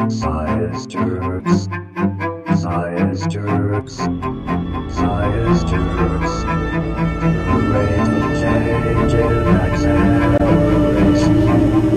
Science jerks. Science jerks. Science jerks. The rate of change in acceleration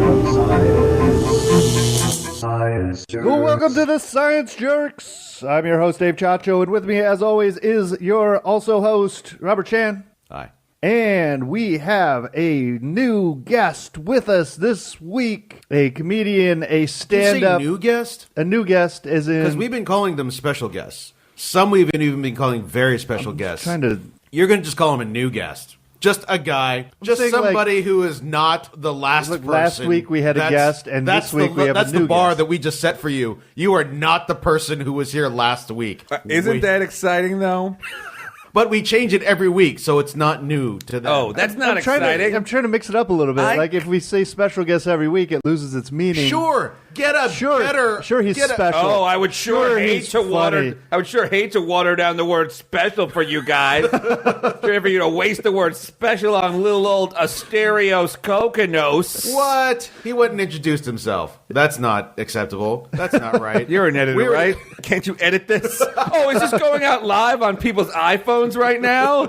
of science. Science jerks. Well, welcome to the Science Jerks. I'm your host, Dave Chacho, and with me, as always, is your also host, Robert Chan. Hi. And we have a new guest with us this week. A comedian, a stand-up... Did you say new guest? A new guest, as in... Because we've been calling them special guests. Some we've even been calling very special guests. Trying to... You're going to just call him a new guest. Just a guy. Just somebody who is not the last person. Last week we had a guest, and this week we have a new guest. That's the bar that we just set for you. You are not the person who was here last week. Isn't that exciting, though? But we change it every week, so it's not new to them. Oh, that's not exciting. I'm trying to mix it up a little bit. Like, if we say special guest every week, it loses its meaning. Sure. Get a better... Sure, he's special. Oh, I would sure hate to funny. water down the word special for you guys. Sure for you to waste the word special on little old Asterios Kokkinos. What? He wouldn't introduce himself. That's not acceptable. That's not right. You're an editor, right? Can't you edit this? Oh, is this going out live on people's iPhones right now?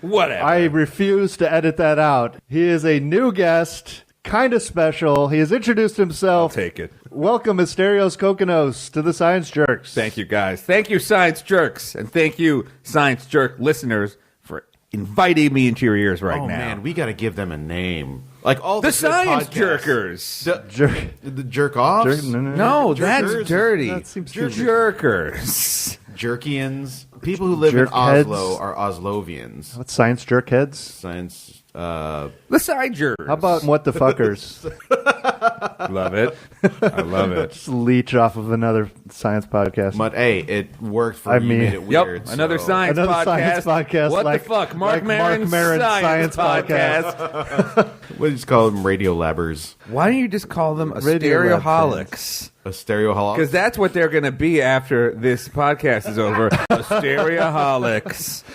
Whatever. I refuse to edit that out. He is a new guest, kind of special. He has introduced himself. I'll take it. Welcome, Asterios Kokkinos, to the Science Jerks. Thank you, guys. Thank you, Science Jerks. And thank you, Science Jerk listeners, for inviting me into your ears right now. Oh, man, we got to give them a name. Like all the Science podcasts. Jerkers. The jerk-offs? No, that's dirty. That seems too Jerkers. Jerkians. People who live Jerk in Oslo heads. are Oslovians. What's Science Jerk Heads? Science... The Side Jerkers. How about What the Fuckers? Love it. I love it. Just leech off of another science podcast. But, hey, it worked for you. Made it Yep, weird. another so. science podcast. What like, the fuck? Mark like Maron's science podcast. What do you just call them? Radio labbers. Why don't you just call them Radio Astereoholics? A stereoholic? Because that's what they're going to be after this podcast is over. Astereoholics.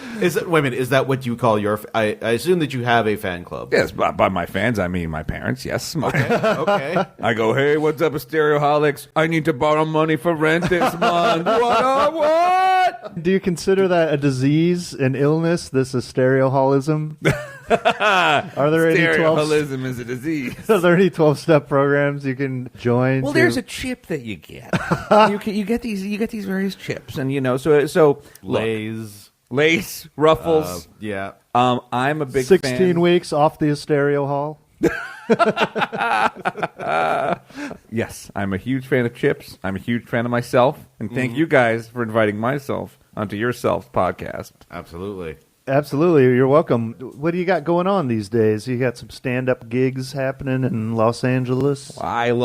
Wait a minute. Is that what you call your... I assume that you have a fan club. Yes, by my fans, I mean my parents. Yes. Okay. I go, hey, what's up, Astereoholics? I need to borrow money for rent this month. What? Do you consider that a disease, an illness, this astereoholism? Are there any 12? Astereoholism is a disease. Are there any 12-step programs you can join? Well, there's a chip that you get. you get these various chips, and so Lays, Ruffles. Yeah. I'm a big 16 fan. weeks off the Astereo Hall. Yes, I'm a huge fan of chips. I'm a huge fan of myself, and thank you guys for inviting myself onto your Self podcast. Absolutely. Absolutely, you're welcome. What do you got going on these days? You got some stand-up gigs happening in Los Angeles? I'm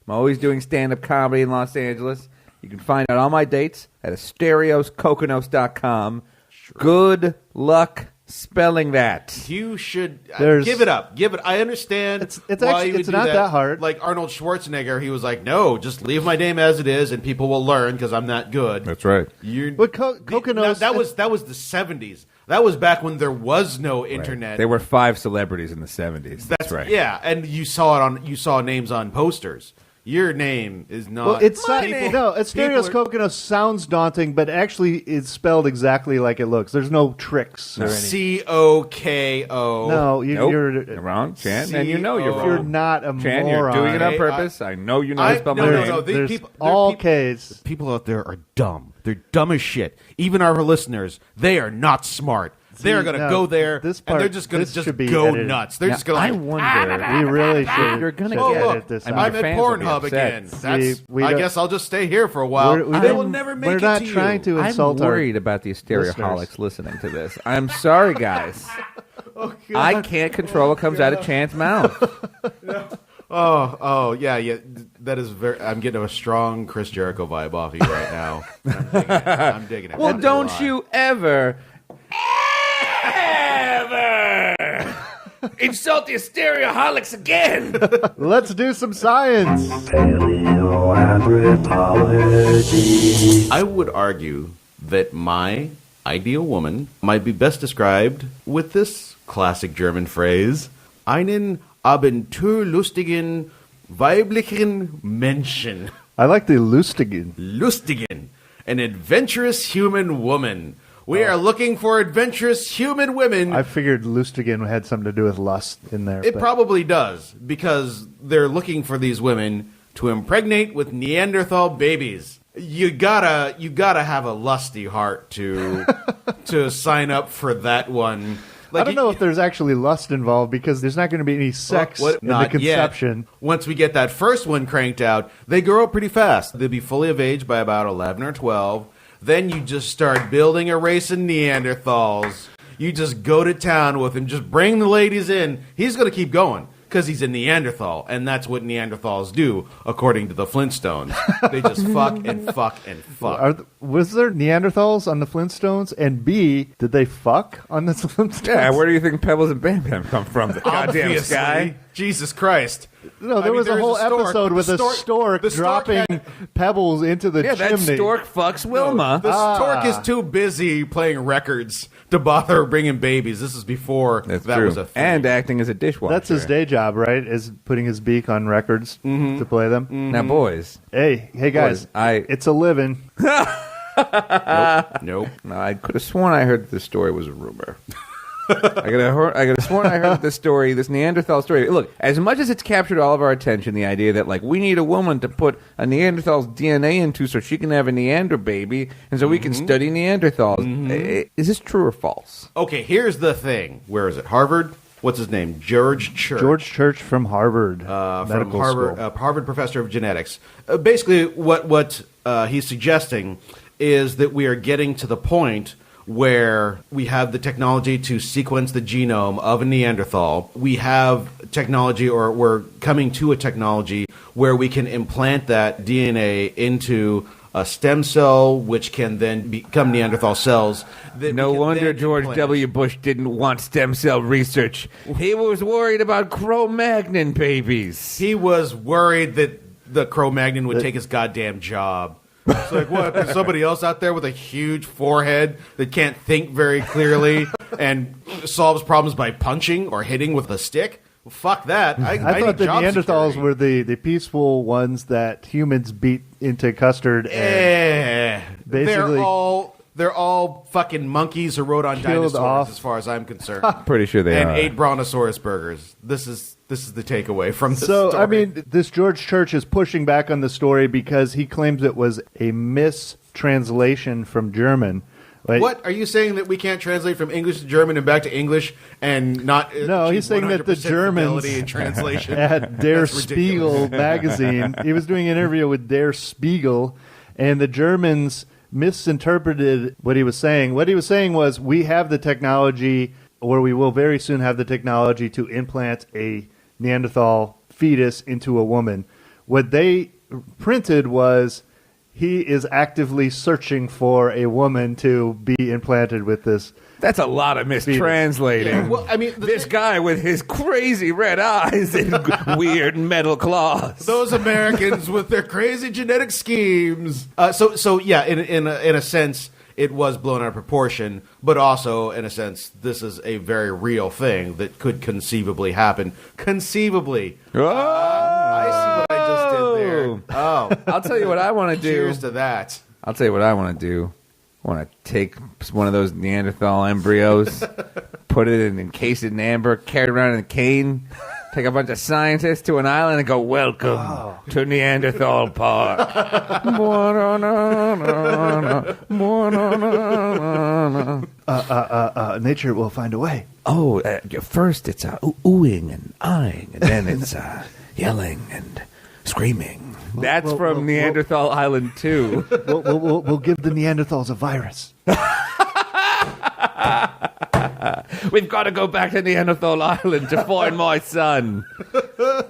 always doing stand-up comedy in Los Angeles. You can find out all my dates at asterioscokkinos.com. Sure. Good luck spelling that. You should give it up. Give it. I understand. It's not that hard. Like Arnold Schwarzenegger, he was like, "No, just leave my name as it is, and people will learn because I'm not good." That's right. But Kokkinos, that was the 70s. That was back when there was no internet. Right. There were 5 celebrities in the 70s. That's right. Yeah, and you saw names on posters. Your name is not. Well, Asterios Kokkinos sounds daunting, but actually it's spelled exactly like it looks. There's no tricks or anything. Kokko. No, you're wrong, Chan, and you're wrong. You're not a Chan, moron. you're doing it on purpose. I know you know how to spell my name. No. There's all Ks. People out there are dumb. They're dumb as shit. Even our listeners, they are not smart. They're going to go there, and they're just going to go nuts. They're just going to I wonder. We really should. You're going to get it this time. I'm at Pornhub again. I guess I'll just stay here for a while. They will never make it to you. We're not trying to insult I'm worried about the Astereoholics listening to this. I'm sorry, guys. I can't control what comes out of Chan's mouth. Yeah. That is very. I'm getting a strong Chris Jericho vibe off you right now. I'm digging it. Well, don't you ever insult the Astereoholics again. Let's do some science. Paleoanthropology. I would argue that my ideal woman might be best described with this classic German phrase: einen abenteuerlustigen weiblichen Menschen. I like the Lustigen. Lustigen, an adventurous human woman. We are looking for adventurous human women. I figured Lustigen had something to do with lust in there. It probably does, because they're looking for these women to impregnate with Neanderthal babies. You gotta have a lusty heart to sign up for that one. I don't know if there's actually lust involved, because there's not going to be any sex in the conception. Yet. Once we get that first one cranked out, they grow up pretty fast. They'll be fully of age by about 11 or 12. Then you just start building a race of Neanderthals. You just go to town with him. Just bring the ladies in. He's going to keep going because he's a Neanderthal, and that's what Neanderthals do, according to the Flintstones. They just fuck and fuck and fuck. Was there Neanderthals on the Flintstones? And B, did they fuck on the Flintstones? Yeah, where do you think Pebbles and Bam Bam come from? The goddamn sky? Jesus Christ. No, there was a whole episode with a stork dropping pebbles into the chimney. Yeah, that stork fucks Wilma. The stork is too busy playing records to bother bringing babies. This is before that was a thing. And acting as a dishwasher. That's his day job, right? Is putting his beak on records to play them. Mm-hmm. Now, boys. Hey guys. It's a living. Nope. No, I could have sworn I heard this story was a rumor. I could have sworn I heard this story, this Neanderthal story. Look, as much as it's captured all of our attention, the idea that, like, we need a woman to put a Neanderthal's DNA into so she can have a Neander baby, and so we can study Neanderthals. Is this true or false? Okay, here's the thing. Where is it? Harvard? What's his name? George Church. George Church from Harvard. From Harvard, Harvard professor of genetics. Basically, what he's suggesting is that we are getting to the point where we have the technology to sequence the genome of a Neanderthal. We have technology, or we're coming to a technology where we can implant that DNA into a stem cell, which can then become Neanderthal cells. No wonder George W. Bush didn't want stem cell research. He was worried about Cro-Magnon babies. He was worried that the Cro-Magnon would take his goddamn job. It's like, what? There's somebody else out there with a huge forehead that can't think very clearly and solves problems by punching or hitting with a stick? Well, fuck that. I thought the Neanderthals were the peaceful ones that humans beat into custard. And basically, they're all fucking monkeys who rode on dinosaurs, as far as I'm concerned. Pretty sure they are. And ate Brontosaurus burgers. This is the takeaway from this story. So, I mean, this George Church is pushing back on the story because he claims it was a mistranslation from German. Like, what? Are you saying that we can't translate from English to German and back to English and not No, he's saying that the Germans in translation at Der Spiegel magazine, he was doing an interview with Der Spiegel, and the Germans misinterpreted what he was saying. What he was saying was, we have the technology, or we will very soon have the technology to implant a Neanderthal fetus into a woman. What they printed was, he is actively searching for a woman to be implanted with this. That's a lot of mistranslating. Yeah, well, I mean, this guy with his crazy red eyes and weird metal claws. Those Americans with their crazy genetic schemes. So yeah, in a sense, it was blown out of proportion, but also, in a sense, this is a very real thing that could conceivably happen. Conceivably. Oh! I see what I just did there. Oh. I'll tell you what I want to do. Cheers to that. I'll tell you what I want to do. I want to take one of those Neanderthal embryos, put it in, encase it in amber, carry it around in a cane, take a bunch of scientists to an island and go, welcome to Neanderthal Park. Nature will find a way. Oh, first it's oohing and eyeing, and then it's yelling and screaming. That's from Neanderthal Island 2. We'll give the Neanderthals a virus. We've got to go back to Neanderthal Island to find my son.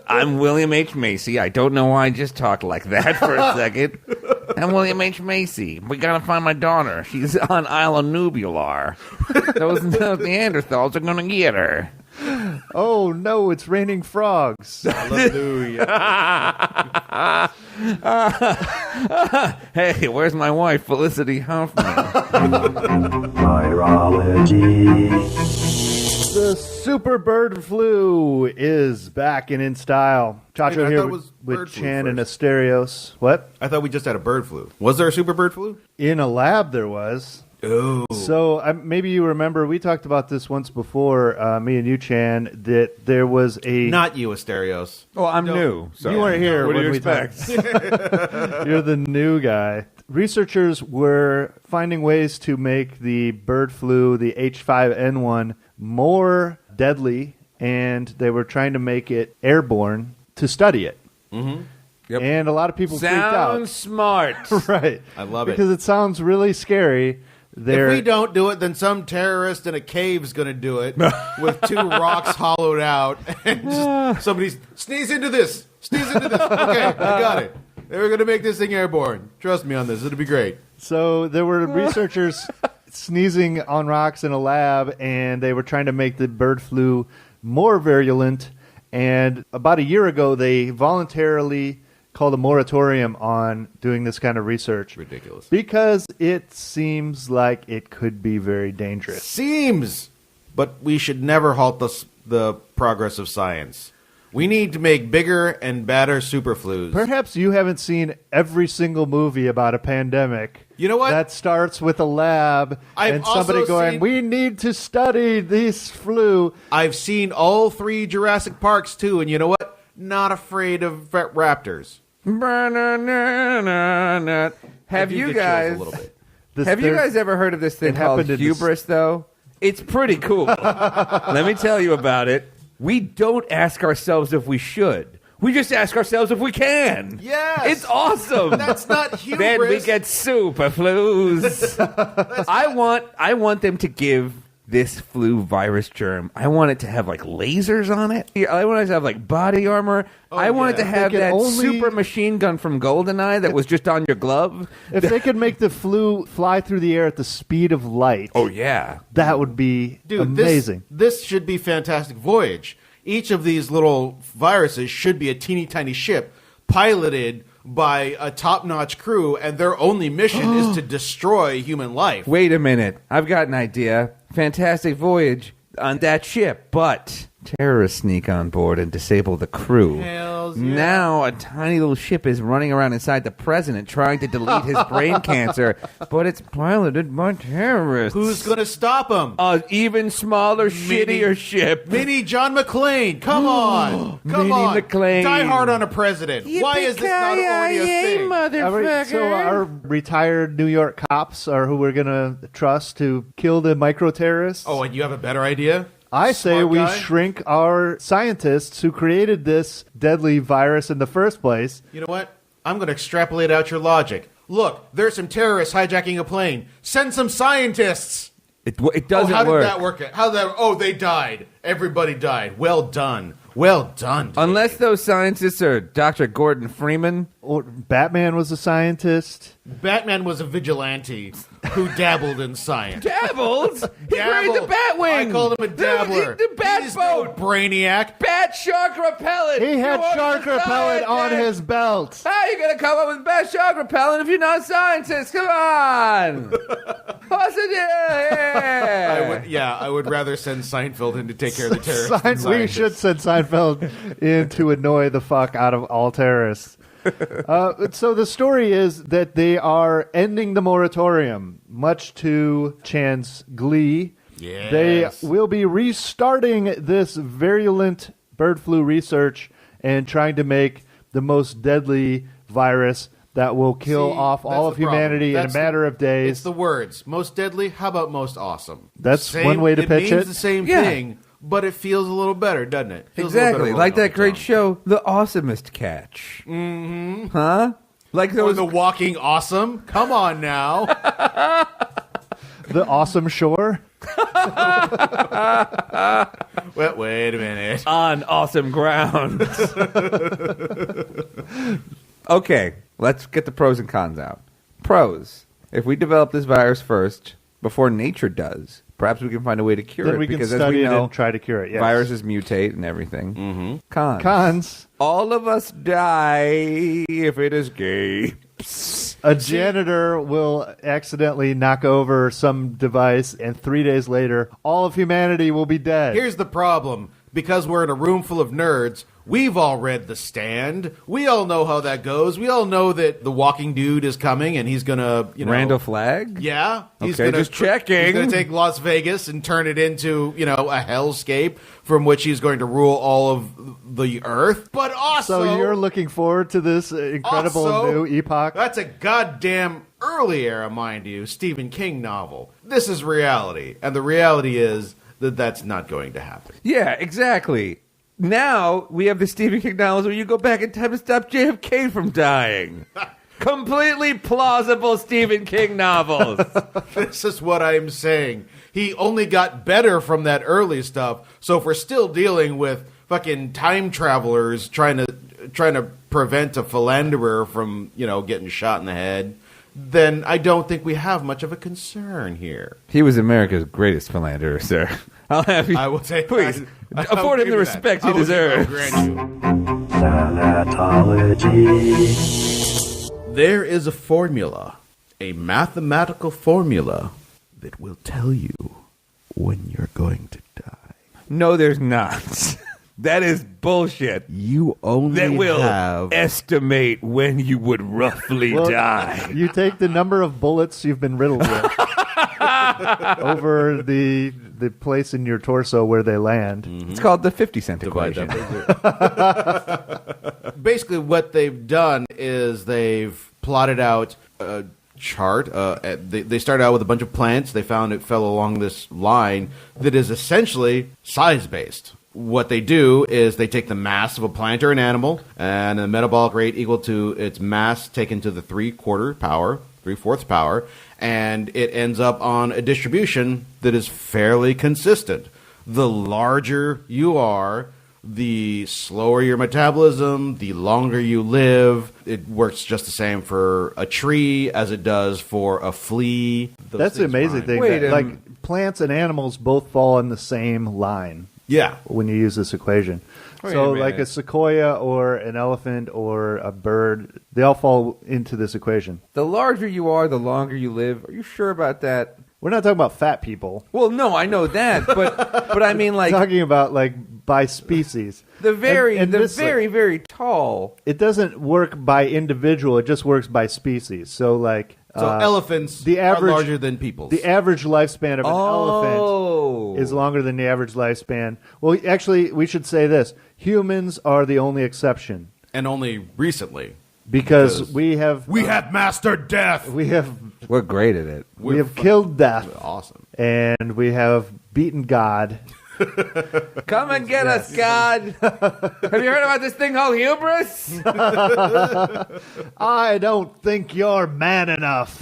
I'm William H. Macy. I don't know why I just talked like that for a second. I'm William H. Macy. We got to find my daughter. She's on Island Nubular. Those Neanderthals are going to get her. Oh, no, it's raining frogs. Hallelujah. Hey, where's my wife, Felicity Huffman? Virology. The super bird flu is back and in style. Chacho Wait, I here thought it was with bird flu Chan and first. Asterios. What? I thought we just had a bird flu. Was there a super bird flu? In a lab there was. Oh. So maybe you remember, we talked about this once before, me and you, Chan, that there was a... Not you, Asterios. Well, I'm new. So You weren't here What do when you we expect? You're the new guy. Researchers were finding ways to make the bird flu, the H5N1, more deadly, and they were trying to make it airborne to study it. Mm-hmm. Yep. And a lot of people freaked out. Sounds smart. Right. I love it. Because it sounds really scary. If we don't do it, then some terrorist in a cave is going to do it with 2 rocks hollowed out, and just somebody sneeze into this. Sneeze into this. Okay, I got it. We're going to make this thing airborne. Trust me on this. It'll be great. So there were researchers sneezing on rocks in a lab, and they were trying to make the bird flu more virulent. And about a year ago, they voluntarily called a moratorium on doing this kind of research. Ridiculous. Because it seems like it could be very dangerous. Seems, but we should never halt the progress of science. We need to make bigger and badder superflus. Perhaps you haven't seen every single movie about a pandemic. You know what? That starts with a lab I've and somebody also going, seen- we need to study this flu. I've seen all 3 Jurassic Parks, too, and you know what? Not afraid of raptors. Have I do you get chills guys a little bit. have you guys ever heard of this thing It called happened in this- hubris, though? It's pretty cool. Let me tell you about it. We don't ask ourselves if we should. We just ask ourselves if we can. Yes. It's awesome. That's not hubris. Then we get super flus. I want them to give this flu virus germ. I want it to have like lasers on it. I want it to have like body armor. I want it to have They can that only- super machine gun from GoldenEye that was just on your glove. If they could make the flu fly through the air at the speed of light, Oh yeah. that would be Dude, amazing. This should be Fantastic Voyage. Each of these little viruses should be a teeny tiny ship piloted by a top-notch crew, and their only mission is to destroy human life. Wait a minute. I've got an idea. Fantastic voyage on that ship, but terrorists sneak on board and disable the crew. Hells yeah. Now a tiny little ship is running around inside the president trying to delete his brain cancer, but it's piloted by terrorists. Who's going to stop them? An even smaller, shittier ship. Mini John McClane. Come on. Come Mini on. McClane. Die hard on a president. Why is this not already a thing? All right, so our retired New York cops are who we're going to trust to kill the micro-terrorists? Oh, and you have a better idea? I say Smart we guy? shrink our scientists who created this deadly virus in the first place. You know what? I'm going to extrapolate out your logic. Look, there's some terrorists hijacking a plane. Send some scientists. It doesn't how work. did that work? How that? Oh, they died. Everybody died. Well done. Well done. Dave. Unless those scientists are Dr. Gordon Freeman. Or Batman was a scientist. Batman was a vigilante who dabbled in science. Dabbled? He created the Batwing. I called him a dabbler. The bat He's boat. no brainiac. Bat shark repellent. He had You are shark a repellent on scientist. his belt. How are you going to come up with bat shark repellent if you're not a scientist? Come on. What's it? Yeah. I would rather send Seinfeld in to take care of the terrorists. than We scientists. should send Seinfeld in to annoy the fuck out of all terrorists. So the story is that they are ending the moratorium, much to Chan's glee. Yes. They will be restarting this virulent bird flu research and trying to make the most deadly virus that will kill See, off all that's of the problem. humanity That's in a matter of days. It's the words. Most deadly. How about most awesome? That's one way to pitch It means it. the same Yeah. thing, but it feels a little better, doesn't it? Feels a little Exactly. better Like rolling that off great the tongue. show, The Awesomest Catch. Mm-hmm. Huh? Like Or those. the Walking Awesome. Come on now. The awesome shore. Well, wait a minute. on awesome ground. Okay, let's get the pros and cons out. Pros. If we develop this virus first, before nature does, perhaps we can find a way to cure Then it. we can because as study we it know, and try to cure it. Yes. viruses mutate and everything. Mm-hmm. Cons. Cons. All of us die if it escapes. A janitor will accidentally knock over some device, and 3 days later, all of humanity will be dead. Here's the problem. Because we're in a room full of nerds, we've all read The Stand. We all know how that goes. We all know that the walking dude is coming and he's going to, Randall Flagg? Yeah. He's Okay, gonna, just checking. He's going to take Las Vegas and turn it into, a hellscape from which he's going to rule all of the earth. But also... So you're looking forward to this incredible new epoch? That's a goddamn early era, mind you, Stephen King novel. This is reality. And the reality is that that's not going to happen. Yeah, exactly. Now we have the Stephen King novels where you go back in time to stop JFK from dying. Completely plausible Stephen King novels. This is what I'm saying. He only got better from that early stuff. So if we're still dealing with fucking time travelers trying to prevent a philanderer from, getting shot in the head, then I don't think we have much of a concern here. He was America's greatest philanderer, sir. I'll have you. I will take. Please I'll afford him give the you that. respect he I'll deserves. grant you. Thanatology. There is a formula, a mathematical formula that will tell you when you're going to die. No, there's not. That is bullshit. You only That will have estimate when you would roughly Well, die. You take the number of bullets you've been riddled with over the place in your torso where they land. It's called the 50-cent divide equation. that. Basically, what they've done is they've plotted out a chart. They started out with a bunch of plants. They found it fell along this line that is essentially size-based. What they do is they take the mass of a plant or an animal and a metabolic rate equal to its mass taken to the 3/4 power, 3/4 power, and it ends up on a distribution that is fairly consistent. The larger you are, the slower your metabolism, the longer you live. It works just the same for a tree as it does for a flea. Those That's the things amazing rhyme. thing. Wait, that, like plants and animals both fall in the same line Yeah. when you use this equation. Wait So a like a minute. sequoia or an elephant or a bird, they all fall into this equation. The larger you are, the longer you live. Are you sure about that? We're not talking about fat people. Well, no, I know that, but I mean, We're like talking about like by species. the very, and this, very, very tall. It doesn't work by individual. It just works by species. So like Elephants the average- are larger than people's. the average lifespan of an elephant Oh, is longer than the average lifespan. Well, actually, we should say this. Humans are the only exception and only recently. because we have mastered death. we're great at it. we have killed death Awesome. and we have beaten God. Come and get us, God. Have you heard about this thing called hubris? I don't think you're man enough.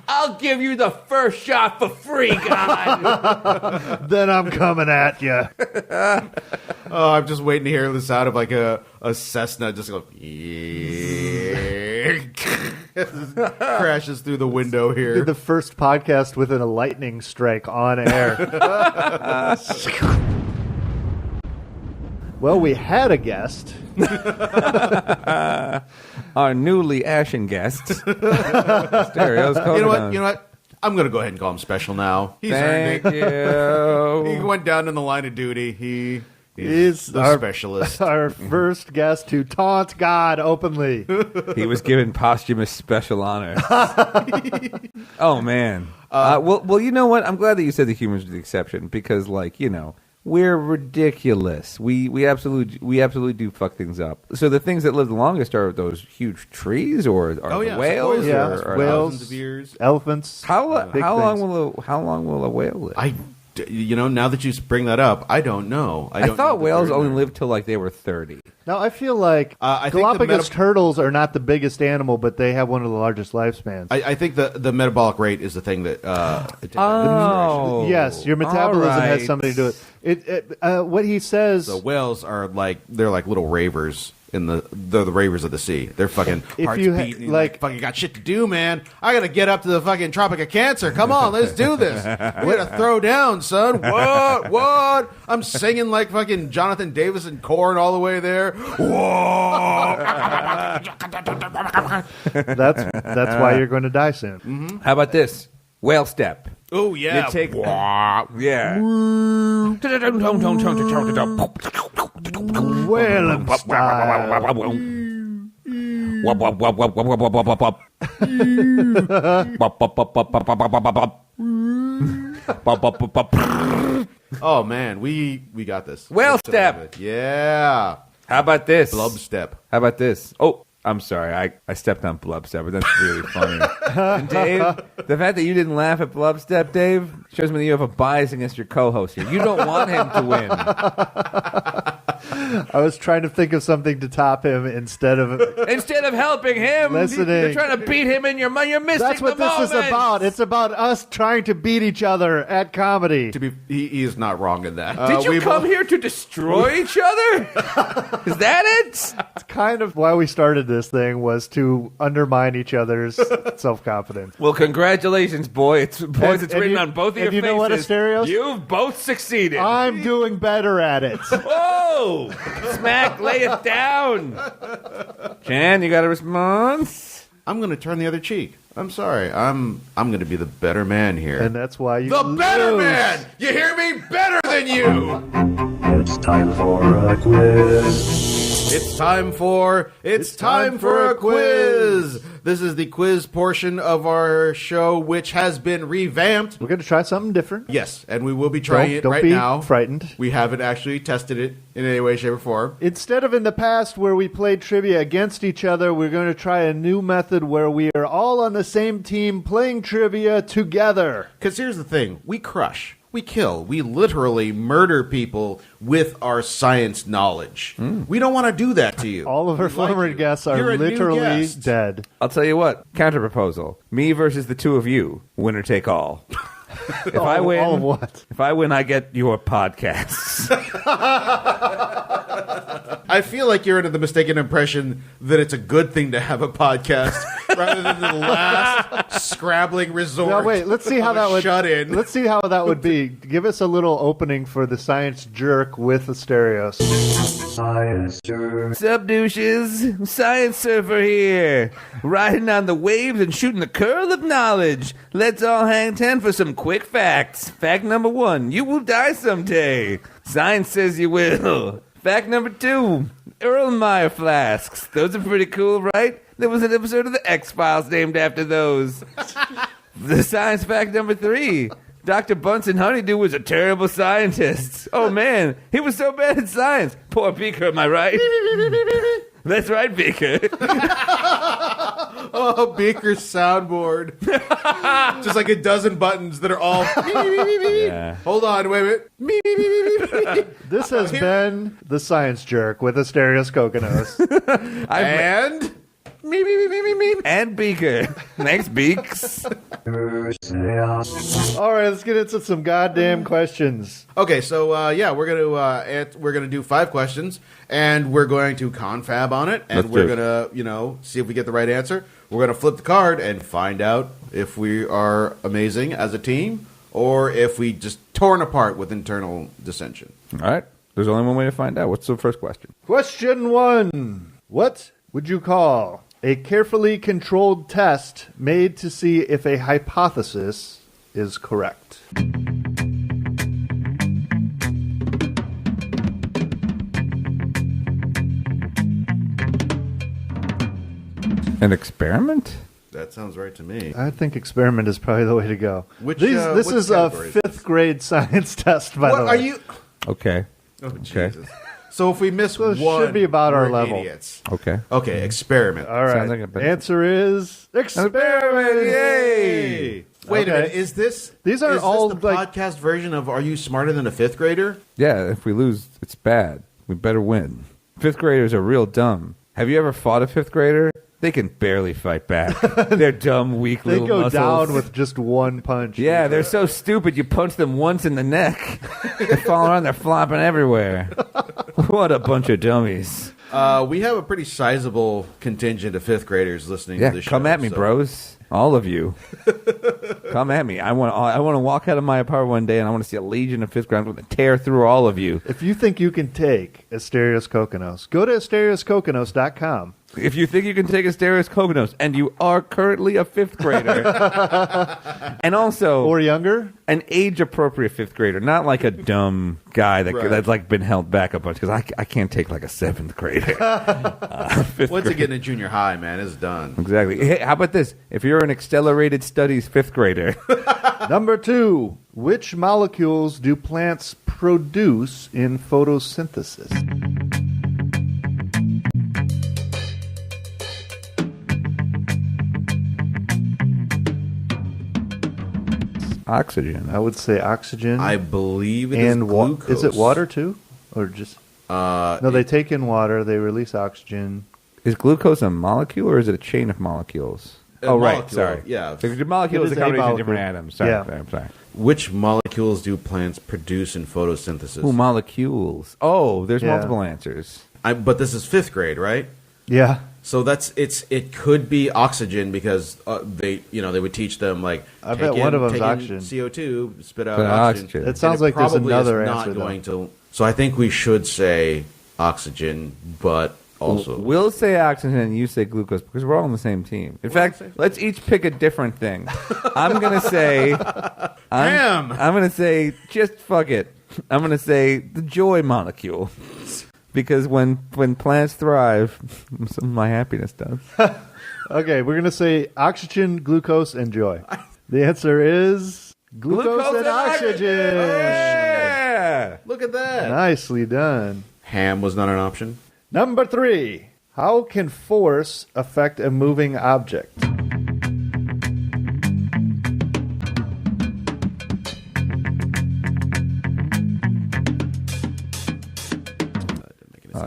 I'll give you the first shot for free, God. Then I'm coming at you. Oh, I'm just waiting to hear the sound of like a Cessna just go crashes through the window Did here. the first podcast with a lightning strike on air. Well, we had a guest. Our newly ashen guest, Asterios Kokkinos. You know what? I'm going to go ahead and call him special now. He's earned Thank it. He you. went down in the line of duty. He's He's the our- specialist. Our first guest to taunt God openly. He was given posthumous special honors. Oh man. Well, you know what? I'm glad that you said the humans are the exception because, like, we're ridiculous. We absolutely do fuck things up. So the things that live the longest are those huge trees, or are the whales, Yeah, Sequoias or whales. thousands of years. Elephants. how Big long things. how long will a whale live? Now that you bring that up, I don't know. I don't know thought that whales they're only there. lived till like they were 30. Now, I feel like I think the Galapagos turtles are not the biggest animal, but they have one of the largest lifespans. I think the metabolic rate is the thing that. Oh, Yes, your metabolism all has right. something to do with it. What he says, The whales are they're like little ravers. in the ravers of the sea. They're fucking hearts beating. Like, fucking got shit to do, man. I gotta get up to the fucking Tropic of Cancer. Come on, let's do this. We gotta throw down, son. What? I'm singing like fucking Jonathan Davis and Korn all the way there. Whoa. That's why you're going to die soon. Mm-hmm. How about this? Whale step. Oh, yeah. You take yeah. Whale Oh, man. We got this. Whale step. Yeah. How about this? Blub step. How about this? Oh, I'm sorry. I stepped on Blubstep, but that's really funny. And Dave, the fact that you didn't laugh at Blubstep, Dave, shows me that you have a bias against your co-host here. You don't want him to win. I was trying to think of something to top him instead of helping him. Listening. You're trying to beat him in your mind. You're missing That's what the this moment. is about. It's about us trying to beat each other at comedy. He is not wrong in that. Did you come here to destroy each other? Is that it? It's kind of why we started this thing, was to undermine each other's self-confidence. Well, congratulations, boy. It's written you, on both of your and you faces. know what, Asterios? You've both succeeded. I'm doing better at it. Whoa! Smack, lay it down. Jan, you got a response? I'm going to turn the other cheek. I'm sorry. I'm going to be the better man here. And that's why you the lose. better man! You hear me? Better than you! It's time for a quiz. It's time for a quiz. This is the quiz portion of our show, which has been revamped. We're going to try something different. Yes, and we will be trying it right now. Don't be frightened. We haven't actually tested it in any way, shape, or form. Instead of in the past where we played trivia against each other, we're going to try a new method where we are all on the same team playing trivia together. Because here's the thing. We crush. We kill. We literally murder people with our science knowledge. We don't want to do that to you. All of our former guests are You're a new literally guest. dead. I'll tell you what. Counter proposal. Me versus the two of you. Winner take all. If I win, all of what? If I win, I get your podcasts. I feel like you're under the mistaken impression that it's a good thing to have a podcast rather than the last scrabbling resort. Now wait, let's see how that would shut in. Let's see how that would be. Give us a little opening for the science jerk with Asterios. Science jerk. Sup, douches? Science surfer here. Riding on the waves and shooting the curl of knowledge. Let's all hang 10 for some quick facts. Fact number 1, you will die someday. Science says you will. Fact number 2, Erlenmeyer flasks. Those are pretty cool, right? There was an episode of the X-Files named after those. The science fact number 3, Dr. Bunsen Honeydew was a terrible scientist. Oh man, he was so bad at science. Poor Beaker, am I right? That's right, Beaker. Oh, Beaker's soundboard. Just like a dozen buttons that are all... Yeah. Hold on, wait a minute. This has been the science jerk with Asterios Kokkinos. And... And Beaker. Thanks, Beaks. All right, let's get into some goddamn questions. Okay, so we're gonna do 5 questions, and we're going to confab on it, and we're gonna see if we get the right answer. We're gonna flip the card and find out if we are amazing as a team or if we just torn apart with internal dissension. All right. There's only one way to find out. What's the first question? Question 1. What would you call a carefully controlled test made to see if a hypothesis is correct? An experiment? That sounds right to me. I think experiment is probably the way to go. Which, this which is a category is this? 5th grade science test, by the way. What are you? Okay. Oh, Okay. Jesus. So if we miss So it one, should be about our we're level. idiots. Okay. Okay, experiment. All right. Sounds like a bit- Answer is experiment. Yay! Wait a Okay. minute. Is this These are is all, this the like- podcast version of Are You Smarter Than a 5th Grader? Yeah, if we lose, it's bad. We better win. 5th graders are real dumb. Have you ever fought a 5th grader? They can barely fight back. They're dumb, weak They little go muscles. down with just one punch. Yeah, they're so stupid you punch them once in the neck. They fall around, they're flopping everywhere. What a bunch of dummies. We have a pretty sizable contingent of fifth graders listening to this show. Come at me, so- bros. All of you. Come at me. I want to walk out of my apartment one day and I want to see a legion of fifth graders. I'm going to tear through all of you. If you think you can take Asterios Kokkinos, go to asterioskokkinos.com. If you think you can take Asterios Kokkinos and you are currently a fifth grader, and also Or younger. an age-appropriate fifth grader, not like a dumb guy that's like been held back a bunch, because I can't take like a seventh grader. Fifth Once grader. you get in junior high, man, it's done. Exactly. Hey, how about this? If you're an accelerated studies fifth grader, Number 2, which molecules do plants produce in photosynthesis? oxygen. I would say oxygen I believe it is and glucose. Is it water too, or just? No, they take in water. They release oxygen. Is glucose a molecule or is it a chain of molecules? A right. molecule, Sorry. yeah. The molecule It is a is a combination of molecule. different atoms. Sorry. Yeah. I'm sorry. Which molecules do plants produce in photosynthesis? Ooh, molecules. Oh, there's Yeah. multiple answers. But this is fifth grade, right? Yeah, So it could be oxygen because they would teach them like I bet one of them's take in oxygen. CO2, spit out Put out oxygen. oxygen. It sounds like there's probably another is not answer, though. going to. So I think we should say oxygen, but also We'll say oxygen and you say glucose because we're all on the same team. In fact, let's each pick a different thing. I'm gonna say, Ham! I'm gonna say just fuck it. I'm gonna say the joy molecule because when plants thrive, some of my happiness does. Okay, we're gonna say oxygen, glucose, and joy. The answer is glucose and oxygen. Yeah. look at that. Nicely done. Ham was not an option. Number 3. How can force affect a moving object?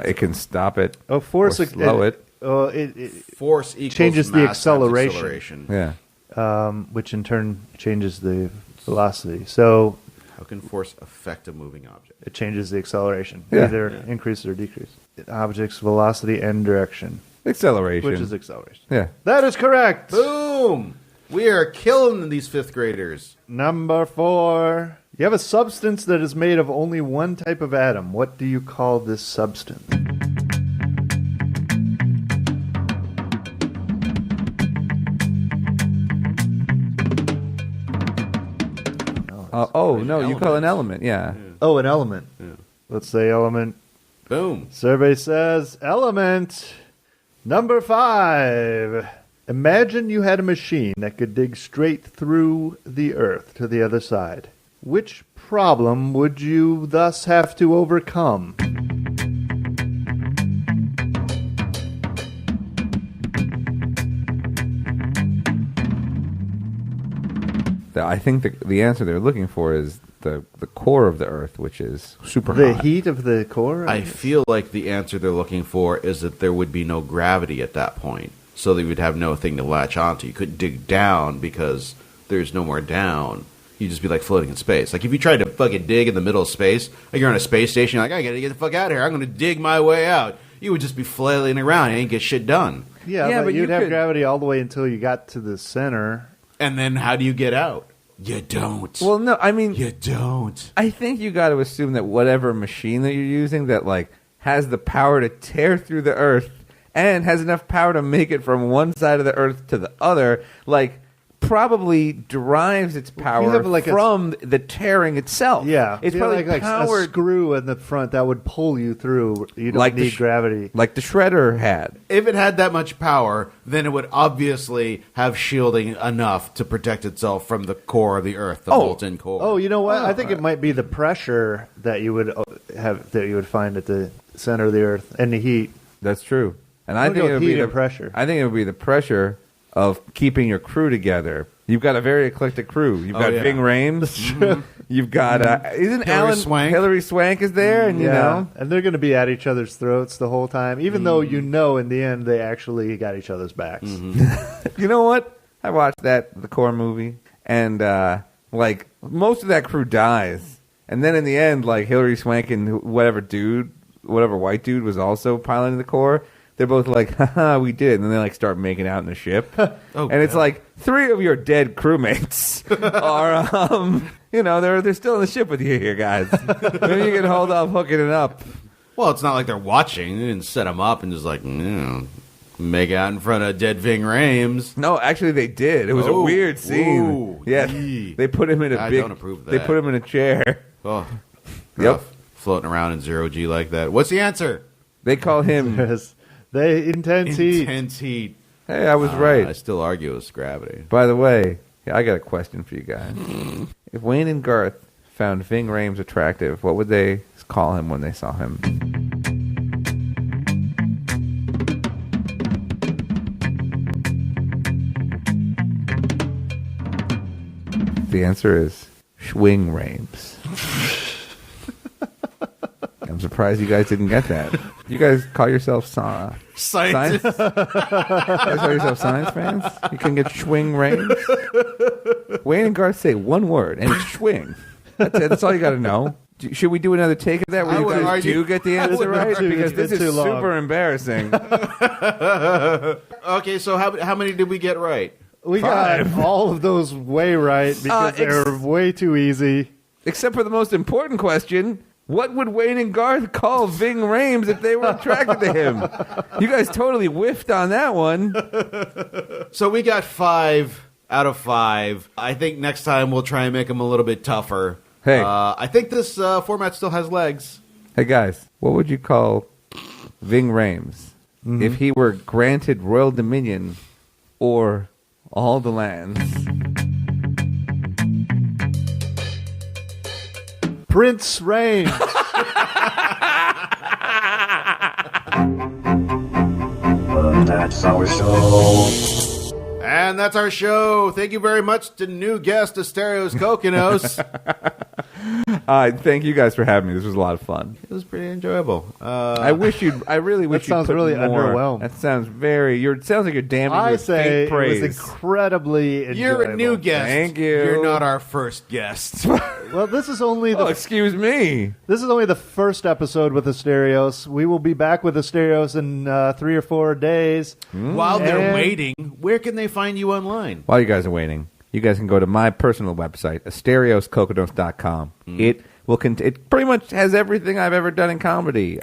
It can stop it. Oh, force Or slow it. it Force equals changes the mass times acceleration. Yeah. which in turn changes the velocity. So How can force affect a moving object? it changes the acceleration, Yeah. either increase or decrease. Object's velocity and direction, Acceleration. which is acceleration. yeah. That is correct. Boom! We are killing these fifth graders. Number 4. You have a substance that is made of only one type of atom. What do you call this substance? You call it an element. Yeah. Oh, an element. Let's say element. Boom. Survey says element. Number 5. Imagine you had a machine that could dig straight through the earth to the other side. Which problem would you thus have to overcome? I think the answer they're looking for is the core of the Earth, which is super The hot. heat of the core? I feel like the answer they're looking for is that there would be no gravity at that point. So they would have no thing to latch onto. You couldn't dig down because there's no more down. You'd just be like floating in space. Like if you tried to fucking dig in the middle of space, like you're on a space station, you're like, I gotta get the fuck out of here. I'm gonna dig my way out. You would just be flailing around and ain't get shit done. Yeah, but you you'd have could- gravity all the way until you got to the center. And then how do you get out? You don't. Well, no, I mean, you don't. I think you got to assume that whatever machine that you're using that like has the power to tear through the Earth and has enough power to make it from one side of the Earth to the other, like probably derives its power have, like, from the tearing itself. Yeah, it's you have, probably like a powered screw in the front that would pull you through. You don't Like the need gravity. like the shredder had. If it had that much power, then it would obviously have shielding enough to protect itself from the core of the Earth, the molten core. Oh, you know what? I think it might be the pressure that you would find at the center of the Earth and the heat. That's true. And I I'm think gonna it go would be heat the and pressure. I think it would be the pressure of keeping your crew together. You've got a very eclectic crew. You've got yeah. Ving Rhames. You've got isn't Alan Swank. Hilary Swank is there, and you know and they're going to be at each other's throats the whole time, even though you know in the end they actually got each other's backs. You know what? I watched the Core movie, and like most of that crew dies, and then in the end, like Hilary Swank and whatever dude whatever white dude was also piloting the core. They're both like, haha, we did. And then they like start making out in the ship. And it's like 3 of your dead crewmates are, they're still in the ship with you here, guys. Maybe you can hold off hooking it up. Well, it's not like they're watching. They didn't set them up and just like, make out in front of dead Ving Rhames. No, actually they did. It was a weird scene. Ooh, yeah, gee. they put him in a I big. don't approve of They that. put him in a chair. Oh, Yep. rough. Floating around in 0G like that. What's the answer? They call him. Yes. They intense heat. Intense heat. Hey, I was right. I still argue it's gravity. By the way, I got a question for you guys. If Wayne and Garth found Ving Rhames attractive, what would they call him when they saw him? The answer is Schwing Rhames. I'm surprised you guys didn't get that. You guys call yourself science? Science. You guys call yourself science fans? You can get Schwing Rhames? Wayne and Garth say one word, and it's Schwing. That's it. That's all you got to know. Should we do another take of that where I you would guys argue- do get the answer right? too- Because it's this been is too long. super embarrassing. Okay, so how many did we get right? We got all of those way right because they're way too easy. Except for the most important question. What would Wayne and Garth call Ving Rhames if they were attracted to him? You guys totally whiffed on that one. So we got 5 out of 5. I think next time we'll try and make them a little bit tougher. Hey. I think this format still has legs. Hey guys, what would you call Ving Rhames if he were granted royal dominion or all the lands? Prince Rain. That's our show. And that's our show. Thank you very much to new guest Asterios Kokkinos. Thank you guys for having me. This was a lot of fun. It was pretty enjoyable. I really wish That sounds you'd put really more. underwhelmed. That sounds it sounds like you're damning I with say faint it praise. was incredibly enjoyable. You're a new guest. Thank you. You're not our first guest. Well, this is only Oh, the excuse me. first episode with Asterios. We will be back with Asterios in 3 or 4 days. While they're And- waiting, where can they find you online? While you guys are waiting, you guys can go to my personal website, asterioscokkinos.com. It pretty much has everything I've ever done in comedy.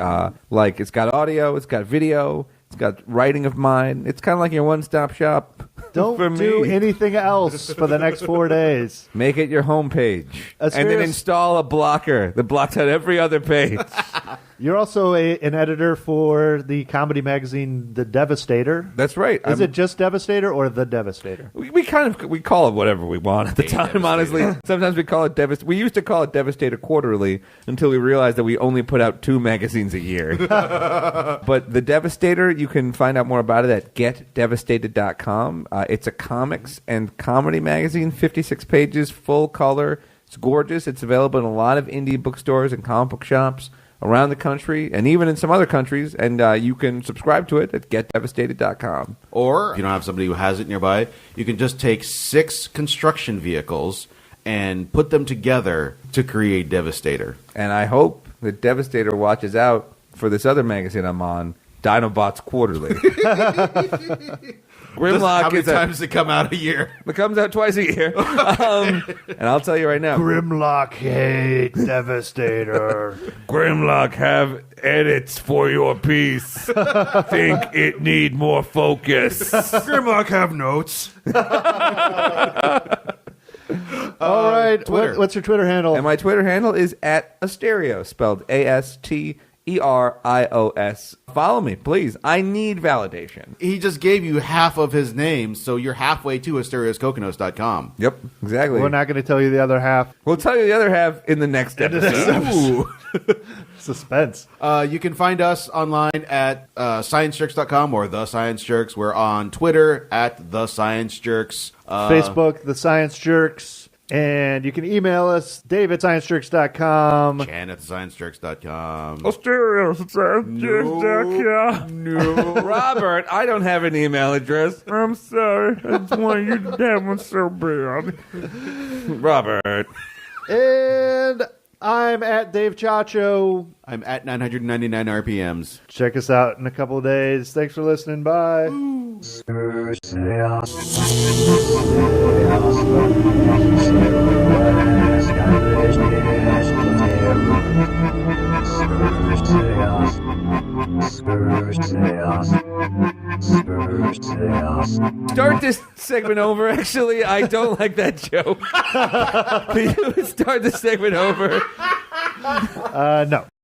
Like it's got audio, it's got video, it's got writing of mine. It's kind of like your one-stop shop. Don't for do me. anything else for the next 4 days. Make it your homepage, and then Asterios- install a blocker that blocks out every other page. You're also an editor for the comedy magazine The Devastator. That's right. Is it just Devastator or The Devastator? We call it whatever we want at the time. Devastator. Honestly, sometimes we call it We used to call it Devastator Quarterly until we realized that we only put out 2 magazines a year. But the Devastator, you can find out more about it at getdevastated.com. It's a comics and comedy magazine, 56 pages, full color. It's gorgeous. It's available in a lot of indie bookstores and comic book shops around the country and even in some other countries. And you can subscribe to it at getdevastated.com. Or if you don't have somebody who has it nearby, you can just take 6 construction vehicles and put them together to create Devastator. And I hope that Devastator watches out for this other magazine I'm on, Dinobots Quarterly. Grimlock How many is times does it come out a year? it comes out twice a year. And I'll tell you right now, Grimlock hate Devastator. Grimlock have edits for your piece. Think it need more focus. Grimlock have notes. All right. Twitter. What's your Twitter handle? And my Twitter handle is @Asterios, spelled Asterios. Follow me, please. I need validation. He just gave you half of his name, so you're halfway to asterioscokkinos.com. Yep, exactly. We're not going to tell you the other half. We'll tell you the other half in the next episode. Ooh. Suspense. You can find us online at ScienceJerks.com or The Science Jerks. We're on Twitter at The Science Jerks. Facebook, The Science Jerks. And you can email us, dave@sciencejerks.com. Chan at TheScienceJerks.com. No. Robert, I don't have an email address. I'm sorry. I just want you to have one so bad. Robert. And I'm at Dave Chacho. I'm at 999 RPMs. Check us out in a couple of days. Thanks for listening. Bye. Start this segment over. Actually, I don't like that joke. Can you start the segment over? No.